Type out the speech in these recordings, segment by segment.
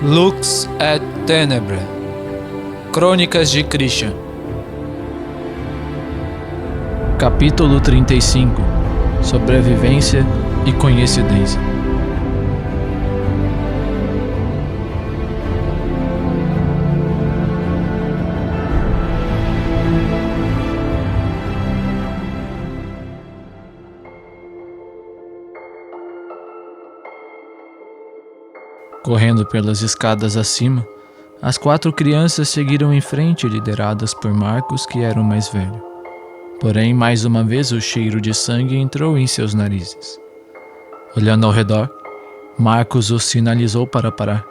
Lux et Tenebrae. Crônicas de Christian. Capítulo 35. Sobrevivência e coincidência. Correndo pelas escadas acima, as 4 crianças seguiram em frente, lideradas por Marcos, que era o mais velho. Porém, mais uma vez o cheiro de sangue entrou em seus narizes. Olhando ao redor, Marcos os sinalizou para parar.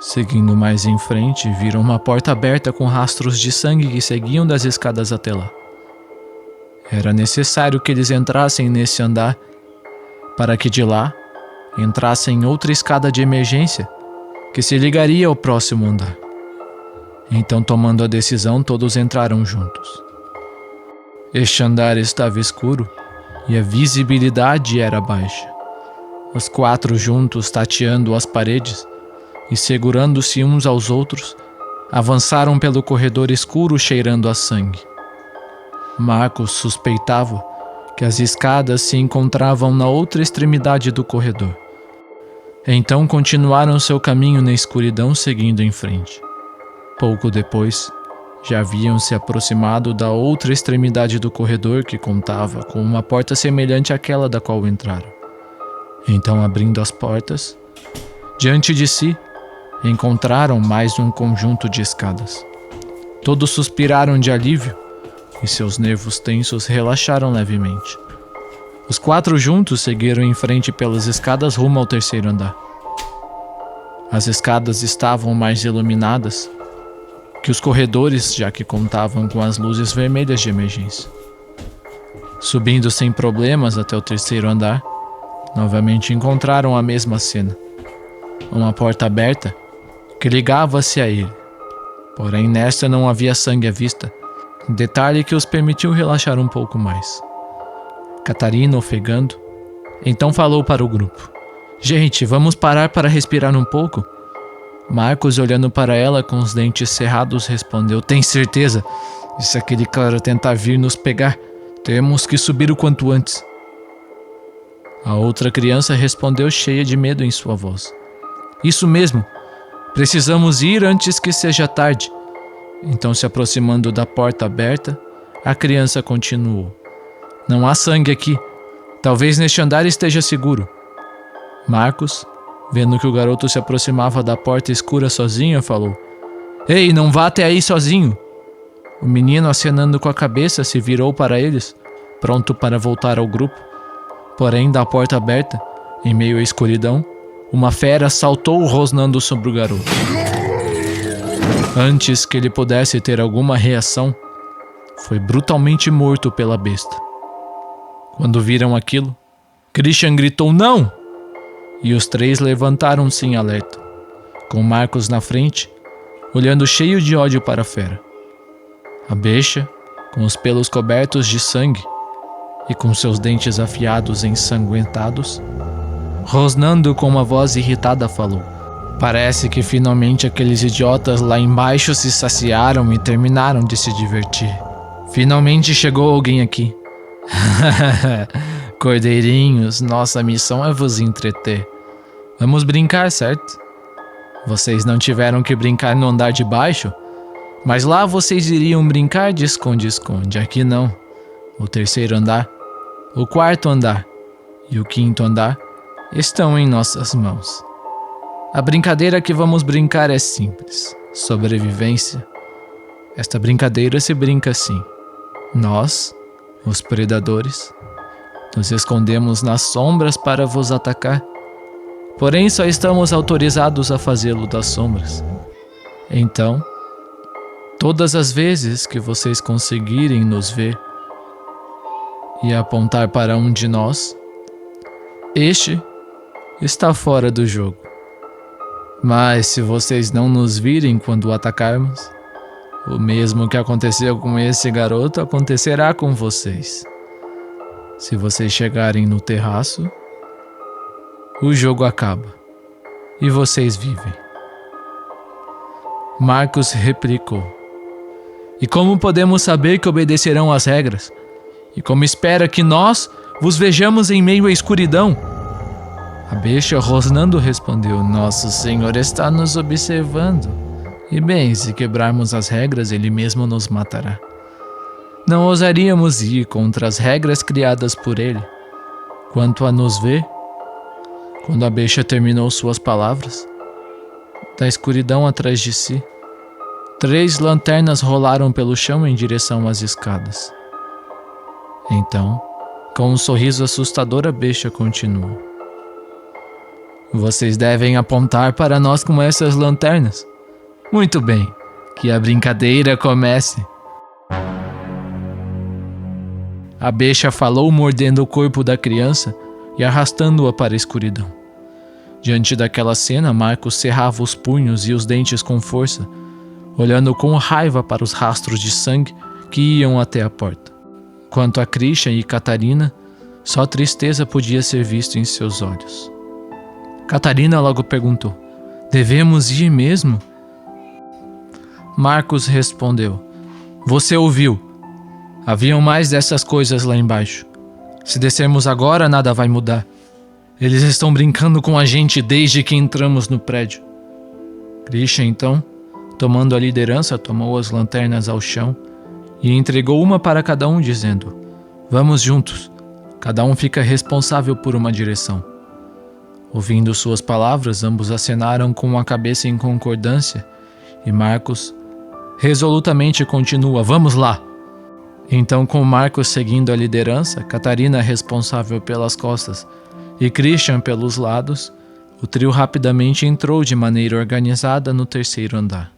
Seguindo mais em frente, viram uma porta aberta com rastros de sangue que seguiam das escadas até lá. Era necessário que eles entrassem nesse andar, para que de lá entrassem outra escada de emergência que se ligaria ao próximo andar. Então, tomando a decisão, todos entraram juntos. Este andar estava escuro e a visibilidade era baixa. Os 4 juntos, tateando as paredes e segurando-se uns aos outros, avançaram pelo corredor escuro cheirando a sangue. Marcos suspeitava que as escadas se encontravam na outra extremidade do corredor. Então continuaram seu caminho na escuridão, seguindo em frente. Pouco depois, já haviam se aproximado da outra extremidade do corredor, que contava com uma porta semelhante àquela da qual entraram. Então, abrindo as portas, diante de si, encontraram mais um conjunto de escadas. Todos suspiraram de alívio e seus nervos tensos relaxaram levemente. Os 4 juntos seguiram em frente pelas escadas rumo ao terceiro andar. As escadas estavam mais iluminadas que os corredores, já que contavam com as luzes vermelhas de emergência. Subindo sem problemas até o terceiro andar, novamente encontraram a mesma cena. Uma porta aberta que ligava-se a ele. Porém, nesta não havia sangue à vista, detalhe que os permitiu relaxar um pouco mais. Catarina, ofegando, então falou para o grupo: "Gente, vamos parar para respirar um pouco?" Marcos, olhando para ela com os dentes cerrados, respondeu: "Tem certeza? E se aquele cara tentar vir nos pegar, temos que subir o quanto antes." A outra criança respondeu, cheia de medo em sua voz: "Isso mesmo, precisamos ir antes que seja tarde." Então, se aproximando da porta aberta, a criança continuou: "Não há sangue aqui. Talvez neste andar esteja seguro." Marcos, vendo que o garoto se aproximava da porta escura sozinho, falou: "Ei, não vá até aí sozinho." O menino, acenando com a cabeça, se virou para eles, pronto para voltar ao grupo. Porém, da porta aberta, em meio à escuridão, uma fera saltou rosnando sobre o garoto. Antes que ele pudesse ter alguma reação, foi brutalmente morto pela besta. Quando viram aquilo, Christian gritou: "Não!" E os 3 levantaram-se em alerta, com Marcos na frente, olhando cheio de ódio para a fera. A besta, com os pelos cobertos de sangue e com seus dentes afiados ensanguentados, rosnando com uma voz irritada, falou: "Parece que finalmente aqueles idiotas lá embaixo se saciaram e terminaram de se divertir. Finalmente chegou alguém aqui." "Cordeirinhos, nossa missão é vos entreter. Vamos brincar, certo? Vocês não tiveram que brincar no andar de baixo, mas lá vocês iriam brincar de esconde-esconde. Aqui não. O terceiro andar, o quarto andar e o quinto andar estão em nossas mãos. A brincadeira que vamos brincar é simples: sobrevivência. Esta brincadeira se brinca assim. Nós, os predadores, nos escondemos nas sombras para vos atacar. Porém, só estamos autorizados a fazê-lo das sombras. Então, todas as vezes que vocês conseguirem nos ver e apontar para um de nós, este está fora do jogo. Mas se vocês não nos virem quando o atacarmos, o mesmo que aconteceu com esse garoto acontecerá com vocês. Se vocês chegarem no terraço, o jogo acaba. e vocês vivem. Marcos replicou: E como podemos saber que obedecerão às regras? E como espera que nós vos vejamos em meio à escuridão? A besta, rosnando, respondeu: Nosso Senhor está nos observando. E bem, se quebrarmos as regras, Ele mesmo nos matará. Não ousaríamos ir contra as regras criadas por Ele. Quanto a nos ver, quando a besta terminou suas palavras, da escuridão atrás de si, 3 lanternas rolaram pelo chão em direção às escadas. Então, com um sorriso assustador, a besta continuou: Vocês devem apontar para nós com essas lanternas. Muito bem, que a brincadeira comece. A besta falou, mordendo o corpo da criança e arrastando-a para a escuridão. Diante daquela cena, Marcos cerrava os punhos e os dentes com força, olhando com raiva para os rastros de sangue que iam até a porta. Quanto a Christian e Catarina, só tristeza podia ser visto em seus olhos. Catarina logo perguntou: Devemos ir mesmo? Marcos respondeu: Você ouviu. Haviam mais dessas coisas lá embaixo. Se descermos agora, nada vai mudar. Eles estão brincando com a gente desde que entramos no prédio. Christian, então, tomando a liderança, tomou as lanternas ao chão e entregou uma para cada um, dizendo: Vamos juntos. Cada um fica responsável por uma direção. Ouvindo suas palavras, ambos acenaram com a cabeça em concordância e Marcos resolutamente continua: Vamos lá! Então, com Marcos seguindo a liderança, Catarina responsável pelas costas e Christian pelos lados, o trio rapidamente entrou de maneira organizada no 3º andar.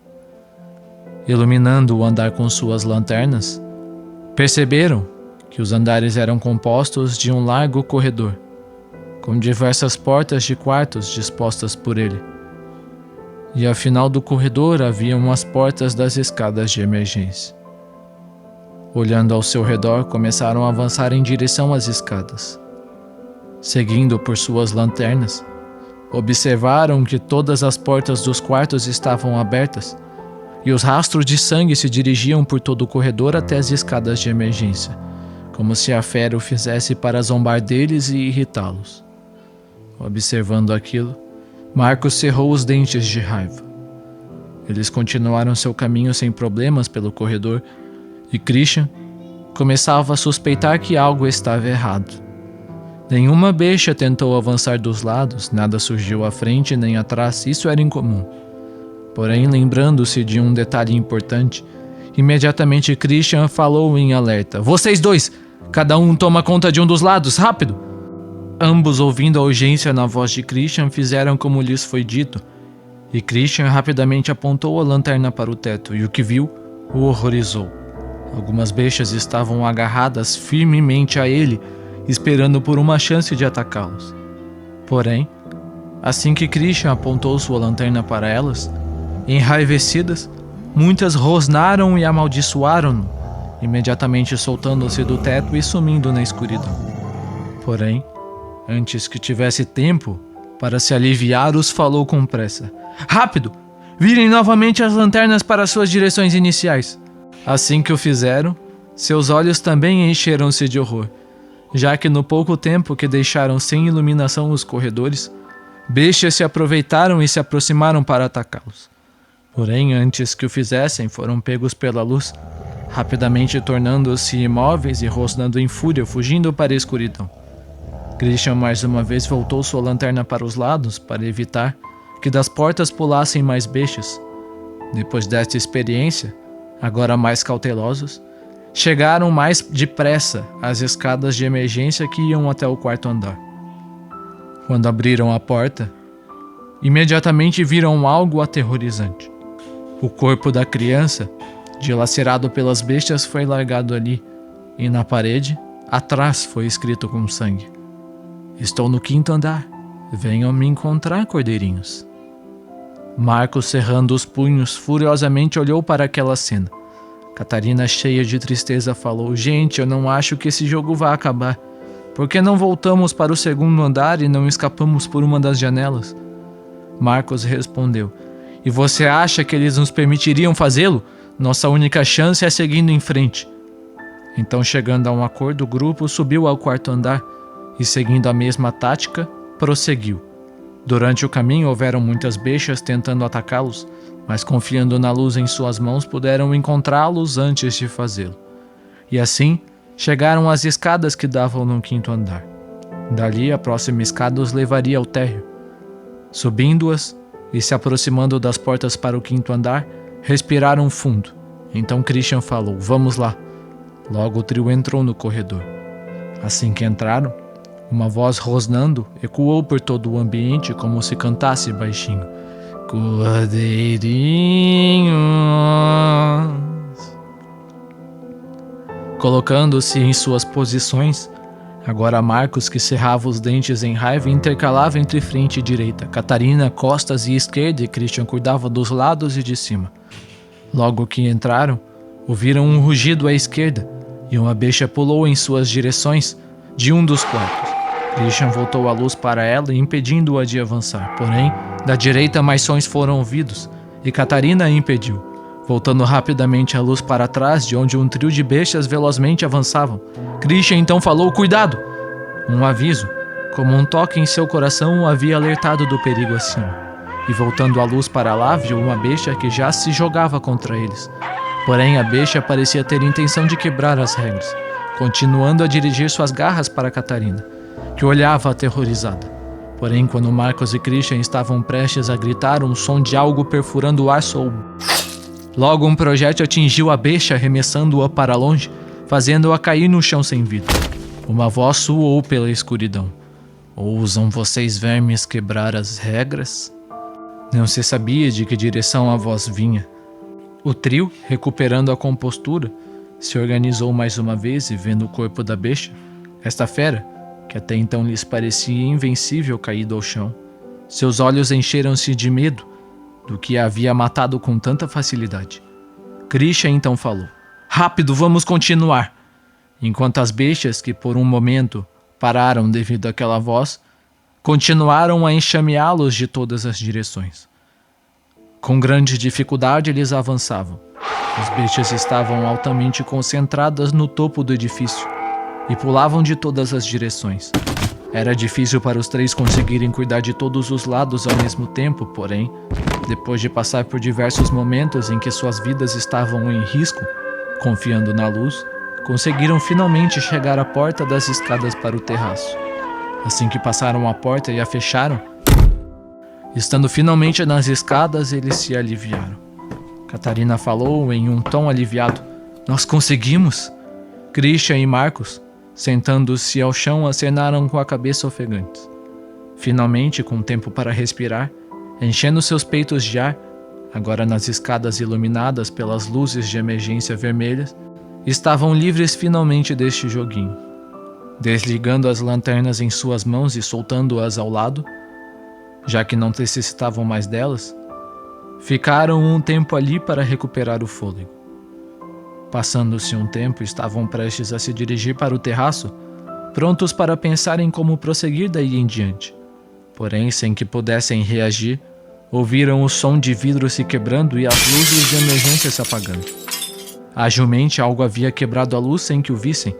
Iluminando o andar com suas lanternas, perceberam que os andares eram compostos de um largo corredor, com diversas portas de quartos dispostas por ele. E ao final do corredor haviam as portas das escadas de emergência. Olhando ao seu redor, começaram a avançar em direção às escadas. Seguindo por suas lanternas, observaram que todas as portas dos quartos estavam abertas e os rastros de sangue se dirigiam por todo o corredor até as escadas de emergência, como se a fera o fizesse para zombar deles e irritá-los. Observando aquilo, Marcos cerrou os dentes de raiva. Eles continuaram seu caminho sem problemas pelo corredor e Christian começava a suspeitar que algo estava errado. Nenhuma besta tentou avançar dos lados, nada surgiu à frente nem atrás, isso era incomum. Porém, lembrando-se de um detalhe importante, imediatamente Christian falou em alerta: Vocês dois! Cada um toma conta de um dos lados, rápido! Ambos, ouvindo a urgência na voz de Christian, fizeram como lhes foi dito, e Christian rapidamente apontou a lanterna para o teto, e o que viu o horrorizou. Algumas bestas estavam agarradas firmemente a ele, esperando por uma chance de atacá-los. Porém, assim que Christian apontou sua lanterna para elas, enraivecidas, muitas rosnaram e amaldiçoaram-no, imediatamente soltando-se do teto e sumindo na escuridão. Porém, antes que tivesse tempo para se aliviar, os falou com pressa: Rápido! Virem novamente as lanternas para suas direções iniciais. Assim que o fizeram, seus olhos também encheram-se de horror, já que no pouco tempo que deixaram sem iluminação os corredores, bestas se aproveitaram e se aproximaram para atacá-los. Porém, antes que o fizessem, foram pegos pela luz, rapidamente tornando-se imóveis e rosnando em fúria, fugindo para a escuridão. Christian mais uma vez voltou sua lanterna para os lados para evitar que das portas pulassem mais bestas. Depois desta experiência, agora mais cautelosos, chegaram mais depressa às escadas de emergência que iam até o 4º andar. Quando abriram a porta, imediatamente viram algo aterrorizante. O corpo da criança, dilacerado pelas bestas, foi largado ali, e na parede, atrás, foi escrito com sangue: Estou no 5º andar. Venham me encontrar, cordeirinhos. Marcos, cerrando os punhos, furiosamente olhou para aquela cena. Catarina, cheia de tristeza, falou: Gente, eu não acho que esse jogo vai acabar. Por que não voltamos para o 2º andar e não escapamos por uma das janelas? Marcos respondeu: "E você acha que eles nos permitiriam fazê-lo? Nossa única chance é seguindo em frente." Então, chegando a um acordo, o grupo subiu ao quarto andar e, seguindo a mesma tática, prosseguiu. Durante o caminho houveram muitas bestas tentando atacá-los, mas confiando na luz em suas mãos puderam encontrá-los antes de fazê-lo. E assim, chegaram às escadas que davam no quinto andar. Dali, a próxima escada os levaria ao térreo. Subindo-as e se aproximando das portas para o quinto andar, respiraram fundo. Então Christian falou: "Vamos lá." Logo o trio entrou no corredor. Assim que entraram, uma voz rosnando ecoou por todo o ambiente como se cantasse baixinho: "Cordeirinhos." Colocando-se em suas posições, agora Marcos, que cerrava os dentes em raiva, intercalava entre frente e direita, Catarina, costas e esquerda, e Christian cuidava dos lados e de cima. Logo que entraram, ouviram um rugido à esquerda, e uma besta pulou em suas direções de um dos quartos. Christian voltou a luz para ela, impedindo-a de avançar. Porém, da direita mais sons foram ouvidos, e Catarina a impediu, voltando rapidamente a luz para trás, de onde um trio de bestas velozmente avançavam. Christian então falou: "Cuidado!" Um aviso, como um toque em seu coração, o havia alertado do perigo acima. E voltando a luz para lá, viu uma besta que já se jogava contra eles. Porém, a besta parecia ter intenção de quebrar as regras, continuando a dirigir suas garras para Catarina, que olhava aterrorizada. Porém, quando Marcos e Christian estavam prestes a gritar, um som de algo perfurando o ar soou. Logo, um projétil atingiu a besta, arremessando-a para longe, fazendo-a cair no chão sem vida. Uma voz soou pela escuridão: "Ousam vocês, vermes, quebrar as regras?" Não se sabia de que direção a voz vinha. O trio, recuperando a compostura, se organizou mais uma vez e, vendo o corpo da besta, esta fera, que até então lhes parecia invencível, caído ao chão, seus olhos encheram-se de medo do que a havia matado com tanta facilidade. Christian então falou: "Rápido, vamos continuar!" Enquanto as bestas, que por um momento pararam devido àquela voz, continuaram a enxameá-los de todas as direções. Com grande dificuldade eles avançavam. As bestas estavam altamente concentradas no topo do edifício e pulavam de todas as direções. Era difícil para os três conseguirem cuidar de todos os lados ao mesmo tempo, porém, depois de passar por diversos momentos em que suas vidas estavam em risco, confiando na luz, conseguiram finalmente chegar à porta das escadas para o terraço. Assim que passaram a porta e a fecharam, estando finalmente nas escadas, eles se aliviaram. Catarina falou em um tom aliviado: "Nós conseguimos!" Christian e Marcos, sentando-se ao chão, acenaram com a cabeça ofegantes. Finalmente, com tempo para respirar, enchendo seus peitos de ar, agora nas escadas iluminadas pelas luzes de emergência vermelhas, estavam livres finalmente deste joguinho. Desligando as lanternas em suas mãos e soltando-as ao lado, já que não necessitavam mais delas, ficaram um tempo ali para recuperar o fôlego. Passando-se um tempo, estavam prestes a se dirigir para o terraço, prontos para pensar em como prosseguir daí em diante. Porém, sem que pudessem reagir, ouviram o som de vidro se quebrando e as luzes de emergência se apagando. Agilmente, algo havia quebrado a luz sem que o vissem,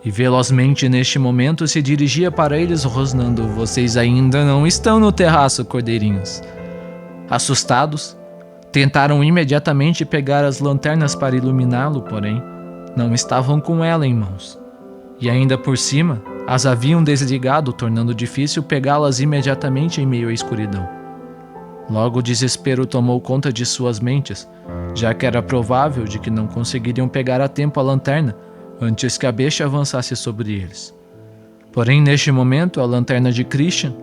e velozmente neste momento se dirigia para eles rosnando: "Vocês ainda não estão no terraço, cordeirinhos." Assustados, tentaram imediatamente pegar as lanternas para iluminá-lo, porém, não estavam com ela em mãos. E ainda por cima, as haviam desligado, tornando difícil pegá-las imediatamente em meio à escuridão. Logo o desespero tomou conta de suas mentes, já que era provável de que não conseguiriam pegar a tempo a lanterna antes que a besta avançasse sobre eles. Porém, neste momento, a lanterna de Christian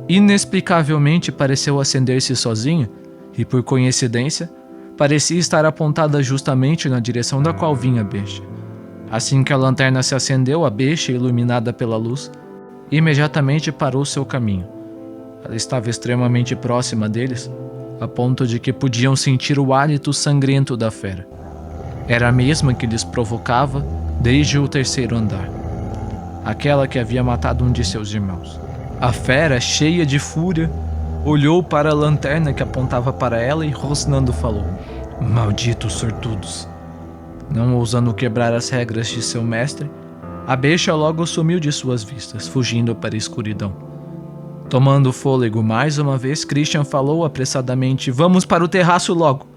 inexplicavelmente pareceu acender-se sozinha e, por coincidência, parecia estar apontada justamente na direção da qual vinha a besta. Assim que a lanterna se acendeu, a besta, iluminada pela luz, imediatamente parou seu caminho. Ela estava extremamente próxima deles, a ponto de que podiam sentir o hálito sangrento da fera. Era a mesma que lhes provocava desde o terceiro andar, aquela que havia matado um de seus irmãos. A fera, cheia de fúria, olhou para a lanterna que apontava para ela e rosnando falou: "Malditos sortudos!" Não ousando quebrar as regras de seu mestre, a besta logo sumiu de suas vistas, fugindo para a escuridão. Tomando fôlego mais uma vez, Christian falou apressadamente: "Vamos para o terraço logo!"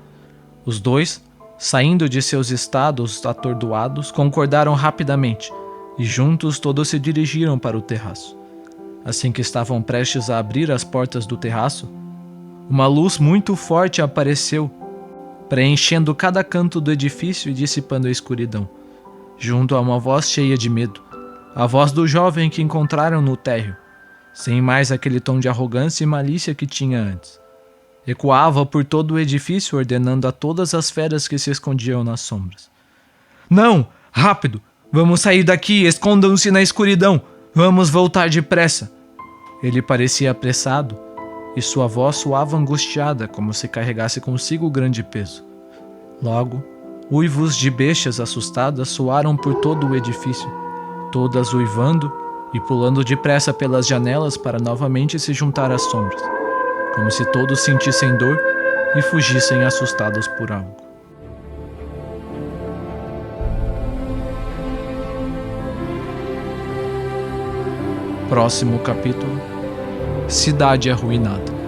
Os dois, saindo de seus estados atordoados, concordaram rapidamente, e juntos todos se dirigiram para o terraço. Assim que estavam prestes a abrir as portas do terraço, uma luz muito forte apareceu, preenchendo cada canto do edifício e dissipando a escuridão, junto a uma voz cheia de medo, a voz do jovem que encontraram no térreo, sem mais aquele tom de arrogância e malícia que tinha antes. Ecoava por todo o edifício, ordenando a todas as feras que se escondiam nas sombras: "Não! Rápido! Vamos sair daqui! Escondam-se na escuridão! Vamos voltar depressa!" Ele parecia apressado, e sua voz soava angustiada, como se carregasse consigo grande peso. Logo, uivos de bestas assustadas soaram por todo o edifício, todas uivando e pulando depressa pelas janelas para novamente se juntar às sombras, como se todos sentissem dor e fugissem assustados por algo. Próximo capítulo: Cidade Arruinada.